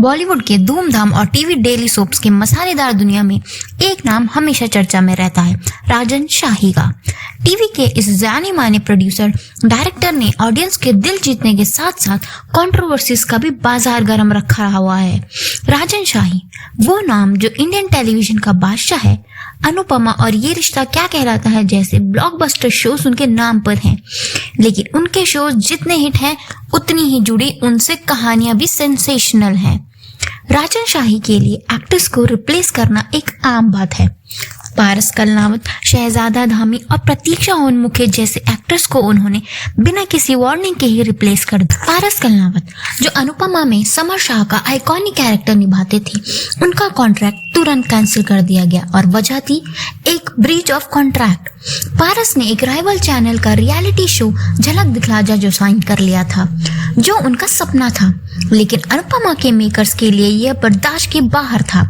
बॉलीवुड के धूमधाम और टीवी डेली सोप्स के मसालेदार दुनिया में एक नाम हमेशा चर्चा में रहता है, राजन शाही का। टीवी के इस जाने माने प्रोड्यूसर डायरेक्टर ने ऑडियंस के दिल जीतने के साथ साथ कंट्रोवर्सीज का भी बाजार गर्म रखा हुआ है। राजन शाही वो नाम जो इंडियन टेलीविजन का बादशाह है। अनुपमा और ये रिश्ता क्या कहलाता है जैसे ब्लॉकबस्टर शोज उनके नाम पर हैं, लेकिन उनके शोज जितने हिट हैं उतनी ही जुड़ी उनसे कहानियां भी सेंसेशनल हैं। राजन शाही के लिए एक्टर्स को रिप्लेस करना एक आम बात है। पारस कलनावत, शहजादा धामी और प्रतीक्षा उनमुखे जैसे एक्टर्स को उन्होंने बिना किसी वार्निंग के ही रिप्लेस कर दिया। पारस कलनावत जो अनुपमा में समर शाह का आइकॉनिक कैरेक्टर निभाते थे, उनका कॉन्ट्रैक्ट तुरंत कैंसिल कर दिया गया और वजह थी एक ब्रीच ऑफ कॉन्ट्रैक्ट। पारस ने एक राइवल चैनल का रियलिटी शो झलक दिखला जा जो साइन कर लिया था, जो उनका सपना था, लेकिन अनुपमा के मेकर्स के लिए यह बर्दाश्त के बाहर था।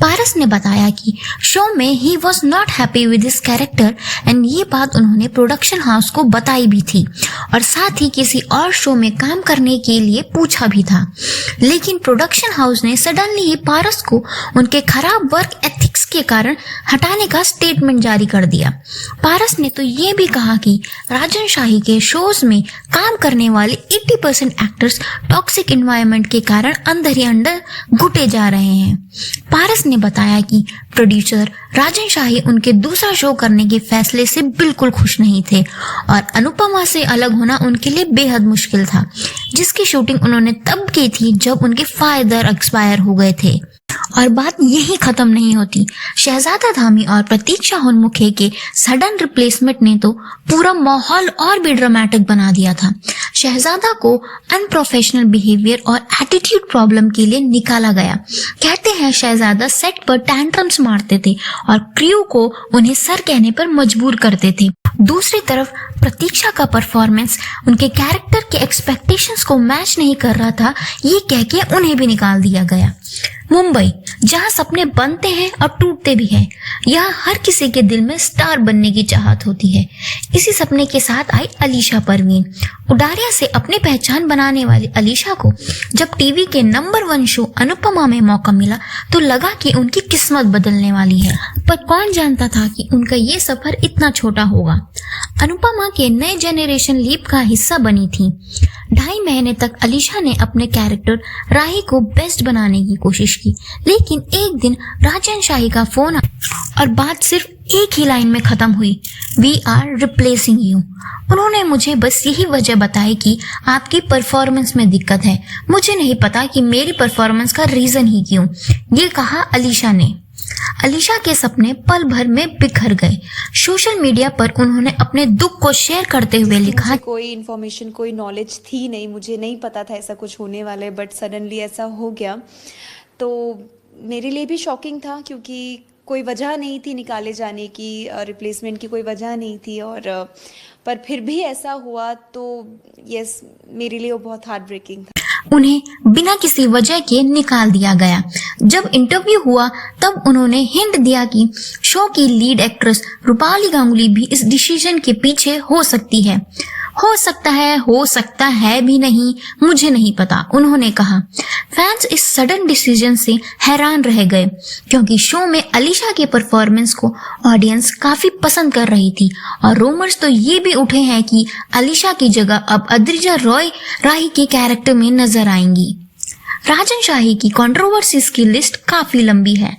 पारस ने बताया कि शो में he was not happy with his character and ये बात उन्होंने प्रोडक्शन हाउस को बताई भी थी और साथ ही किसी और शो में काम करने के लिए पूछा भी था, लेकिन प्रोडक्शन हाउस ने सडनली ही पारस को उनके खराब वर्क एथिक्स के कारण हटाने का स्टेटमेंट जारी कर दिया। पारस ने तो ये भी कहा कि राजन शाही के शोज में काम करने वाले 80% एक्टर्स टॉक्सिक एनवायरनमेंट के कारण अंदर ही अंदर घुटे जा रहे हैं। पारस ने बताया कि प्रोड्यूसर राजन शाही उनके दूसरा शो करने के फैसले से बिल्कुल खुश नहीं थे और अनुपमा से अलग होना उनके लिए बेहद मुश्किल था, जिसकी शूटिंग उन्होंने तब की थी जब उनके फायदर एक्सपायर हो गए थे। और बात यही खत्म नहीं होती। शहजादा धामी और प्रतीक्षा उनमुखे के सडन रिप्लेसमेंट ने तो पूरा माहौल और भी ड्रामेटिक बना दिया था। शहजादा को अनप्रोफेशनल बिहेवियर और एटीट्यूड प्रॉब्लम के लिए निकाला गया। कहते हैं शहजादा सेट पर टैंट्रम्स मारते थे और क्रू को उन्हें सर कहने पर मजबूर करते थे। दूसरी तरफ प्रतीक्षा का परफॉर्मेंस उनके कैरेक्टर के एक्सपेक्टेशंस को मैच नहीं कर रहा था, ये कह के उन्हें भी निकाल दिया गया। मुंबई, जहां सपने बनते हैं और टूटते भी हैं, यहाँ हर किसी के दिल में स्टार बनने की चाहत होती है। इसी सपने के साथ आई अलीशा परवीन। उडारिया से अपनी पहचान बनाने वाली अलीशा को जब टीवी के नंबर 1 शो अनुपमा में मौका मिला तो लगा कि उनकी किस्मत बदलने वाली है, पर कौन जानता था कि उनका ये सफर इतना छोटा होगा। अनुपमा के नए जेनरेशन लीप का हिस्सा बनी थी। 2.5 महीने तक अलीशा ने अपने कैरेक्टर राही को बेस्ट बनाने की कोशिश की, लेकिन एक दिन राजन शाही का फोन आया और बात सिर्फ एक ही लाइन में खत्म हुई, वी आर रिप्लेसिंग यू। उन्होंने मुझे बस यही वजह बताई कि आपकी परफॉर्मेंस में दिक्कत है, मुझे नहीं पता कि मेरी परफॉर्मेंस का रीजन ही क्यों, ये कहा अलीशा ने। अलीशा के सपने पल भर में बिखर गए। सोशल मीडिया पर उन्होंने अपने दुख को शेयर करते हुए लिखा, कोई इन्फॉर्मेशन, कोई नॉलेज थी नहीं, मुझे नहीं पता था ऐसा कुछ होने वाला है, बट सडनली ऐसा हो गया तो मेरे लिए भी शॉकिंग था, क्योंकि कोई वजह नहीं थी निकाले जाने की, रिप्लेसमेंट की कोई वजह नहीं थी, और पर फिर भी ऐसा हुआ तो यस, मेरे लिए वो बहुत हार्ट ब्रेकिंग था। उन्हें बिना किसी वजह के निकाल दिया गया। जब इंटरव्यू हुआ तब उन्होंने हिंट दिया कि शो की लीड एक्ट्रेस रूपाली गांगुली भी इस डिसीजन के पीछे हो सकती है। हो सकता है भी नहीं, मुझे नहीं पता, उन्होंने कहा। फैंस इस सडन डिसीजन से हैरान रह गए, क्योंकि शो में अलीशा के परफॉर्मेंस को ऑडियंस काफी पसंद कर रही थी और रूमर्स तो ये भी उठे हैं कि अलीशा की जगह अब अद्रिजा रॉय राही के कैरेक्टर में नजर आएंगी। राजन शाही की कंट्रोवर्सीज की लिस्ट काफी लंबी है।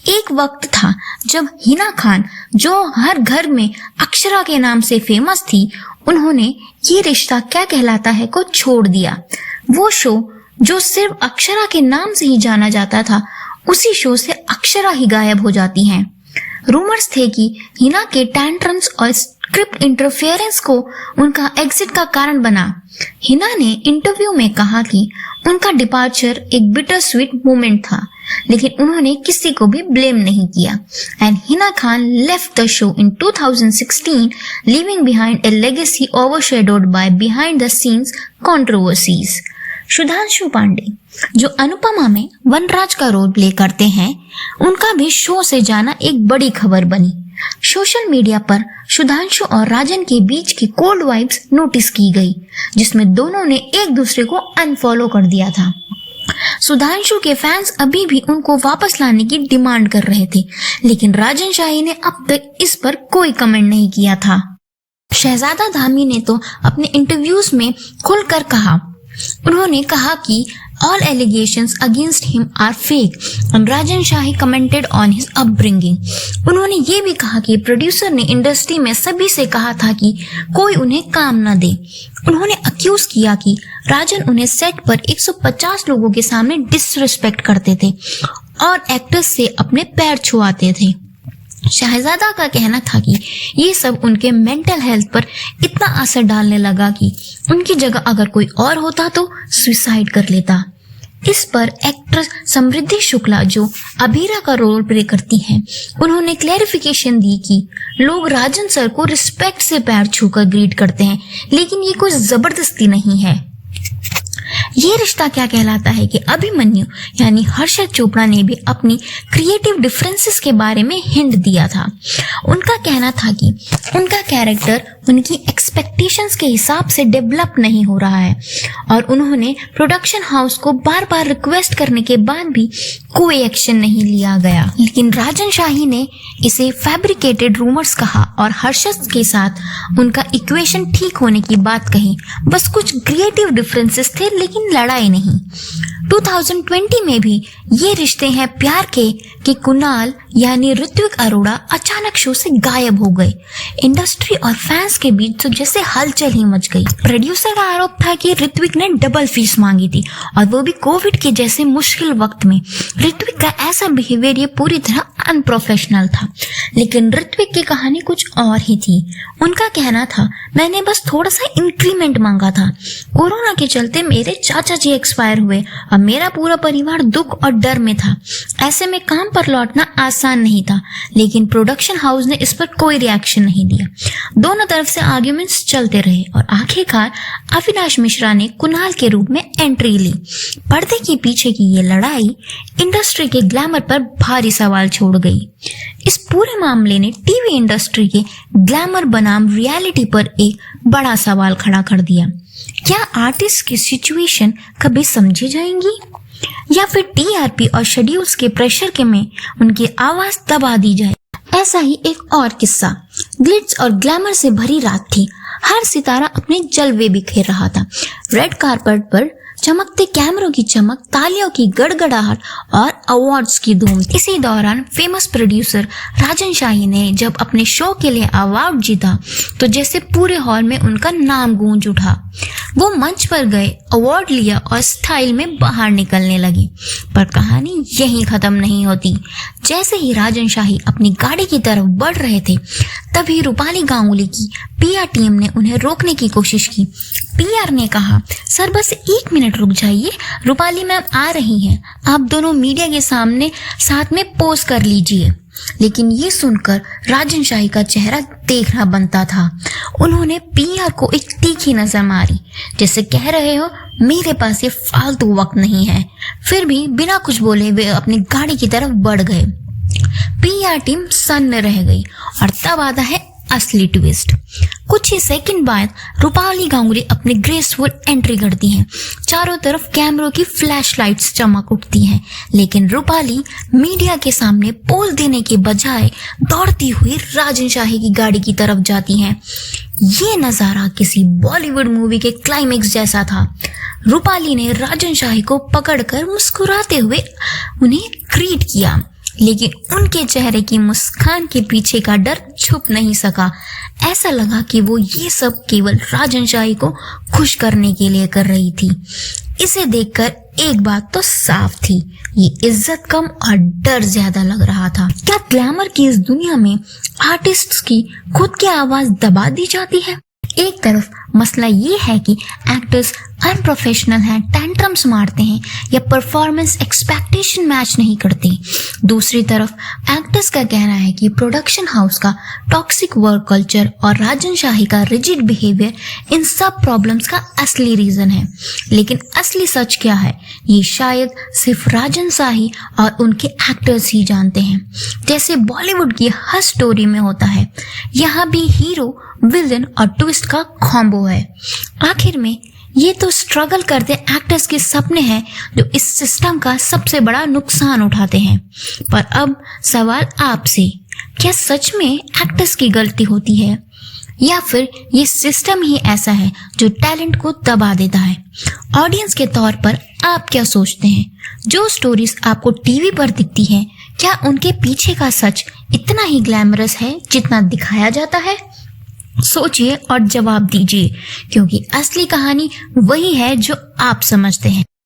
एक वक्त था जब हिना खान, जो हर घर में अक्षरा के नाम से फेमस थी, उन्होंने ये रिश्ता क्या कहलाता है को छोड़ दिया। वो शो जो सिर्फ अक्षरा के नाम से ही जाना जाता था, उसी शो से अक्षरा ही गायब हो जाती हैं। रूमर्स थे कि हिना के टैंट्रम्स और स्क्रिप्ट इंटरफेरेंस को उनका एग्जिट का कारण बना। हिना ने इंटरव्यू में कहा कि उनका डिपार्चर एक बिटर स्वीट मोमेंट था, लेकिन उन्होंने किसी को भी ब्लेम नहीं किया। And Hina Khan left the show in 2016, leaving behind a legacy overshadowed by behind the scenes controversies. Sudhanshu Pandey, जो अनुपमा में वनराज का रोल प्ले करते हैं, उनका भी शो से जाना एक बड़ी खबर बनी। सोशल मीडिया पर सुधांशु और राजन के बीच की कोल्ड वाइब्स नोटिस की गई, जिसमें दोनों ने एक दूसरे को अनफॉलो कर दिया था। सुधांशु के फैंस अभी भी उनको वापस लाने की डिमांड कर रहे थे, लेकिन राजन शाही ने अब तक इस पर कोई कमेंट नहीं किया था। शहजादा धामी ने तो अपने इंटरव्यूज में खुलकर कहा, उन्होंने कहा कि all allegations against him are fake and Rajan shahi commented on his upbringing। उन्होंने ये भी कहा कि प्रोड्यूसर ने इंडस्ट्री में सभी से कहा था कि कोई उन्हें काम न दे। उन्होंने अक्यूज किया कि राजन उन्हें सेट पर 150 लोगों के सामने डिसरिस्पेक्ट करते थे और एक्टर्स से अपने पैर छुआते थे। शहजादा का कहना था कि ये सब उनके मेंटल हेल्थ पर इतना असर डालने लगा कि उनकी जगह अगर कोई और होता तो सुसाइड कर लेता। इस पर एक्ट्रेस समृद्धि शुक्ला, जो अभीरा का रोल प्ले करती हैं, उन्होंने क्लैरिफिकेशन दी कि लोग राजन सर को रिस्पेक्ट से पैर छूकर ग्रीट करते हैं, लेकिन ये कोई जबरदस्ती नहीं है। ये रिश्ता क्या कहलाता है कि अभिमन्यु यानी हर्षद चोपड़ा ने भी अपनी क्रिएटिव डिफरेंसेस के बारे में हिंट दिया था। उनका कहना था कि उनका कैरेक्टर उनकी एक्सपेक्टेशंस के हिसाब से डेवलप नहीं हो रहा है और उन्होंने प्रोडक्शन हाउस को बार बार रिक्वेस्ट करने के बाद भी कोई एक्शन नहीं लिया गया। लेकिन राजन शाही ने इसे फैब्रिकेटेड रूमर्स कहा और हर्षद के साथ उनका इक्वेशन ठीक होने की बात कही। बस कुछ क्रिएटिव डिफरेंसेस थे, लेकिन लड़ाई नहीं। 2020 में भी ये रिश्ते हैं प्यार के कि कुणाल यानी ऋत्विक अरोड़ा अचानक शो से गायब हो गए। इंडस्ट्री और फैंस के बीच तो जैसे हलचल ही मच गई। प्रोड्यूसर का आरोप था कि ऋत्विक ने डबल फीस मांगी थी और वो भी कोविड के जैसे मुश्किल वक्त में। ऋत्विक का ऐसा बिहेवियर ये पूरी तरह अनप्रोफेशनल था, लेकिन ऋत्विक की कहानी कुछ और ही थी। उनका कहना था, मैंने बस थोड़ा सा इंक्रीमेंट मांगा था। कोरोना के चलते मेरे चाचा जी एक्सपायर हुए और मेरा पूरा परिवार दुख और डर में था। ऐसे में काम पर लौटना आसान नहीं था, लेकिन प्रोडक्शन हाउस ने इस पर कोई रिएक्शन नहीं दिया। दोनों तरफ से आर्ग्यूमेंट्स चलते रहे और आखिरकार अविनाश मिश्रा ने कुणाल के रूप में एंट्री ली। पर्दे के पीछे की ये लड़ाई इंडस्ट्री के ग्लैमर पर भारी सवाल छोड़ गई। इस पूरे मामले ने टीवी इंडस्ट्री के ग्लैमर बनाम रियलिटी पर एक बड़ा सवाल खड़ा कर दिया। क्या आर्टिस्ट की सिचुएशन कभी समझी जाएंगी या फिर टीआरपी और शेड्यूल्स के प्रेशर के में उनकी आवाज दबा दी जाए? ऐसा ही एक और किस्सा। ग्लिट्स और ग्लैमर से भरी रात थी। हर सितारा अपने जलवे बिखेर रहा था। रेड कार्पेट पर चमकते कैमरों की चमक, तालियों की गड़गड़ाहट और अवार्ड्स की धूम। इसी दौरान फेमस प्रोड्यूसर राजन शाही ने जब अपने शो के लिए अवार्ड जीता तो जैसे पूरे हॉल में उनका नाम गूंज उठा। वो मंच पर गए, अवार्ड लिया और स्टाइल में बाहर निकलने लगी। पर कहानी यहीं खत्म नहीं होती। जैसे ही राजन शाही अपनी गाड़ी की तरफ बढ़ रहे थे, तभी रूपाली गांगुली की पीआर टीम ने उन्हें रोकने की कोशिश की। पीआर ने कहा, सर बस 1 मिनट रुक जाइए, रूपाली मैम आ रही हैं, आप दोनों मीडिया के सामने साथ में पोज कर लीजिए। लेकिन ये सुनकर राजन शाही का चेहरा देखना बनता था। उन्होंने पीआर को एक तीखी नजर मारी, जैसे कह रहे हो मेरे पास ये फालतू वक्त नहीं है। फिर भी बिना कुछ बोले वे अपनी गाड़ी की तरफ बढ़ गए। पीआर टीम सन्न रह गई और तब आता है असली ट्विस्ट। कुछ ही सेकंड बाद रूपाली गांगुली अपनी ग्रेसफुल एंट्री करती हैं। चारों तरफ कैमरों की फ्लैशलाइट्स चमक उठती हैं, लेकिन रूपाली मीडिया के सामने पोज देने के बजाय दौड़ती हुई राजन शाही की गाड़ी की तरफ जाती हैं। ये नजारा किसी बॉलीवुड मूवी के क्लाइमेक्स जैसा था। रूपाली ने राजन शाही को पकड़कर मुस्कुराते हुए उन्हें ग्रीट किया, लेकिन उनके चेहरे की मुस्कान के पीछे का डर छुप नहीं सका। ऐसा लगा कि वो ये सब केवल राजन शाही को खुश करने के लिए कर रही थी। इसे देखकर एक बात तो साफ थी, ये इज्जत कम और डर ज्यादा लग रहा था। क्या ग्लैमर की इस दुनिया में आर्टिस्ट्स की खुद की आवाज दबा दी जाती है? एक तरफ मसला ये है कि एक्टर्स अनप्रोफेशनल हैं, टैंट्रम्स मारते हैं या परफॉर्मेंस एक्सपेक्टेशन मैच नहीं करते। दूसरी तरफ एक्टर्स का कहना है कि प्रोडक्शन हाउस का टॉक्सिक वर्क कल्चर और राजन शाही का रिजिड बिहेवियर इन सब प्रॉब्लम्स का असली रीजन है। लेकिन असली सच क्या है, ये शायद सिर्फ राजन शाही और उनके एक्टर्स ही जानते हैं। जैसे बॉलीवुड की हर स्टोरी में होता है, यहाँ भी हीरो, विलन और ट्विस्ट का कॉम्बो है। आखिर में ये तो स्ट्रगल करते एक्टर्स के सपने हैं जो इस सिस्टम का सबसे बड़ा नुकसान उठाते हैं। पर अब सवाल आपसे, क्या सच में एक्टर्स की गलती होती है या फिर ये सिस्टम ही ऐसा है जो टैलेंट को दबा देता है? ऑडियंस के तौर पर आप क्या सोचते हैं? जो स्टोरीज आपको टीवी पर दिखती हैं, क्या उनके पीछे का सच इतना ही ग्लैमरस है जितना दिखाया जाता है? सोचिए और जवाब दीजिए, क्योंकि असली कहानी वही है जो आप समझते हैं।